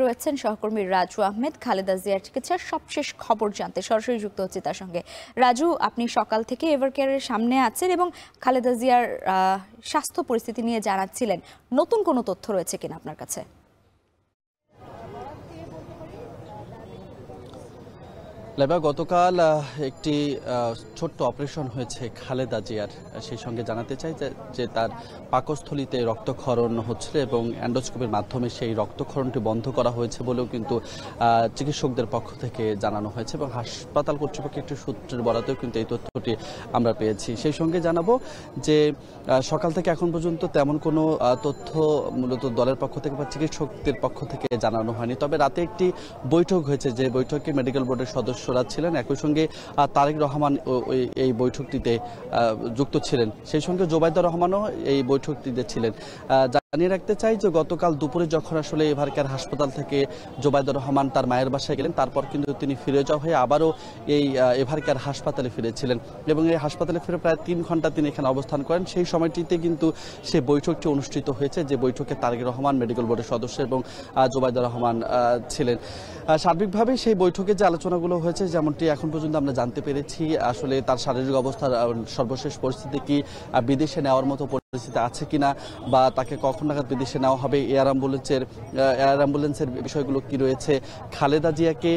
রয়েছেন সহকর্মী রাজু আহমেদ। খালেদা জিয়ার চিকিৎসার সবশেষ খবর জানতে সরাসরি যুক্ত হচ্ছে তার সঙ্গে। রাজু, আপনি সকাল থেকে এভারকেয়ারের সামনে আছেন এবং খালেদা জিয়ার স্বাস্থ্য পরিস্থিতি নিয়ে জানাচ্ছিলেন। নতুন কোনো তথ্য রয়েছে কিনা আপনার কাছে? লেবা, গতকাল একটি ছোট্ট অপারেশন হয়েছে খালেদা জিয়ার। সেই সঙ্গে জানাতে চাই যে তার পাকস্থলীতে রক্তক্ষরণ হচ্ছিল এবং অ্যান্ডোস্কোপির মাধ্যমে সেই রক্তক্ষরণটি বন্ধ করা হয়েছে বলেও কিন্তু চিকিৎসকদের পক্ষ থেকে জানানো হয়েছে এবং হাসপাতাল কর্তৃপক্ষের একটি সূত্রের বরাতেও কিন্তু এই তথ্যটি আমরা পেয়েছি। সেই সঙ্গে জানাবো যে সকাল থেকে এখন পর্যন্ত তেমন কোনো তথ্য মূলত দলের পক্ষ থেকে বা চিকিৎসকদের পক্ষ থেকে জানানো হয়নি। তবে রাতে একটি বৈঠক হয়েছে, যে বৈঠকে মেডিকেল বোর্ডের সদস্যরা ছিলেন, একই সঙ্গে তারেক রহমান এই বৈঠকটিতে যুক্ত ছিলেন। সেই সঙ্গে জোবাইদুর রহমানও এই বৈঠকটিতে ছিলেন। জানিয়ে রাখতে চাই যে গতকাল দুপুরে যখন আসলে এভারকেয়ার হাসপাতাল থেকে জোবাইদুর রহমান তার মায়ের বাসায় গেলেন, তারপর কিন্তু তিনি ফিরে যাওয়া হয়ে আবারও এই এভারকেয়ার হাসপাতালে ফিরেছিলেন এবং এই হাসপাতালে ফিরে প্রায় 3 ঘন্টা তিনি এখানে অবস্থান করেন। সেই সময়টিতে কিন্তু সে বৈঠকটি অনুষ্ঠিত হয়েছে, যে বৈঠকে তারেক রহমান, মেডিকেল বোর্ডের সদস্য এবং জোবাইদুর রহমান ছিলেন। সার্বিকভাবে সেই বৈঠকে যে আলোচনাগুলো হয়েছে, যেমনটি এখন পর্যন্ত আমরা জানতে পেরেছি, আসলে তার শারীরিক অবস্থার সর্বশেষ পরিস্থিতি কি, বিদেশে নেওয়ার মতো পরিস্থিতি আছে কিনা, বা তাকে কখন নাগাদ বিদেশে নেওয়া হবে, এয়ার অ্যাম্বুলেন্সের বিষয়গুলো কি রয়েছে, খালেদা জিয়াকে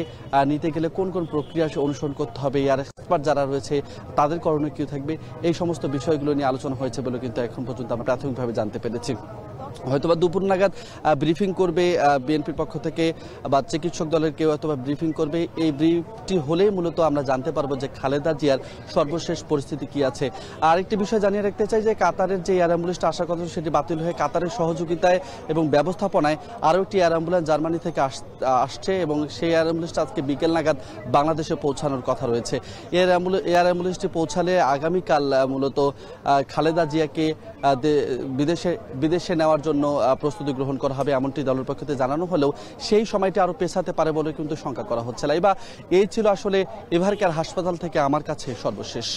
নিতে গেলে কোন কোন প্রক্রিয়া অনুসরণ করতে হবে, এয়ার এক্সপার্ট যারা রয়েছে তাদের করণীয় কি থাকবে, এই সমস্ত বিষয়গুলো নিয়ে আলোচনা হয়েছে বলে কিন্তু এখন পর্যন্ত আমরা প্রাথমিকভাবে জানতে পেরেছি। হয়তোবা দুপুর নাগাদ ব্রিফিং করবে বিএনপির পক্ষ থেকে বা চিকিৎসক দলের কেউ হয়তোবা ব্রিফিং করবে। এই ব্রিফটি হলেই মূলত আমরা জানতে পারবো যে খালেদা জিয়ার সর্বশেষ পরিস্থিতি কি আছে। আরেকটি বিষয় জানিয়ে রাখতে চাই যে কাতারের যে এয়ার অ্যাম্বুলেন্সটা আসার কথা সেটি বাতিল হয়ে কাতারের সহযোগিতায় এবং ব্যবস্থাপনায় আরও একটি এয়ার অ্যাম্বুলেন্স জার্মানি থেকে আসছে এবং সেই এয়ার অ্যাম্বুলেন্সটা আজকে বিকেল নাগাদ বাংলাদেশে পৌঁছানোর কথা রয়েছে। এয়ার অ্যাম্বুলেন্সটি পৌঁছালে আগামীকাল মূলত খালেদা জিয়াকে বিদেশে নেওয়ার জন্য প্রস্তুতি গ্রহণ করা হবে, এমনটি দলের পক্ষ থেকে জানানো হলেও সেই সময়টি আরো পেছাতে পারে বলে কিন্তু শঙ্কা করা হচ্ছে। এই ছিল আসলে এভারকেয়ার হাসপাতাল থেকে আমার কাছে সর্বশেষ।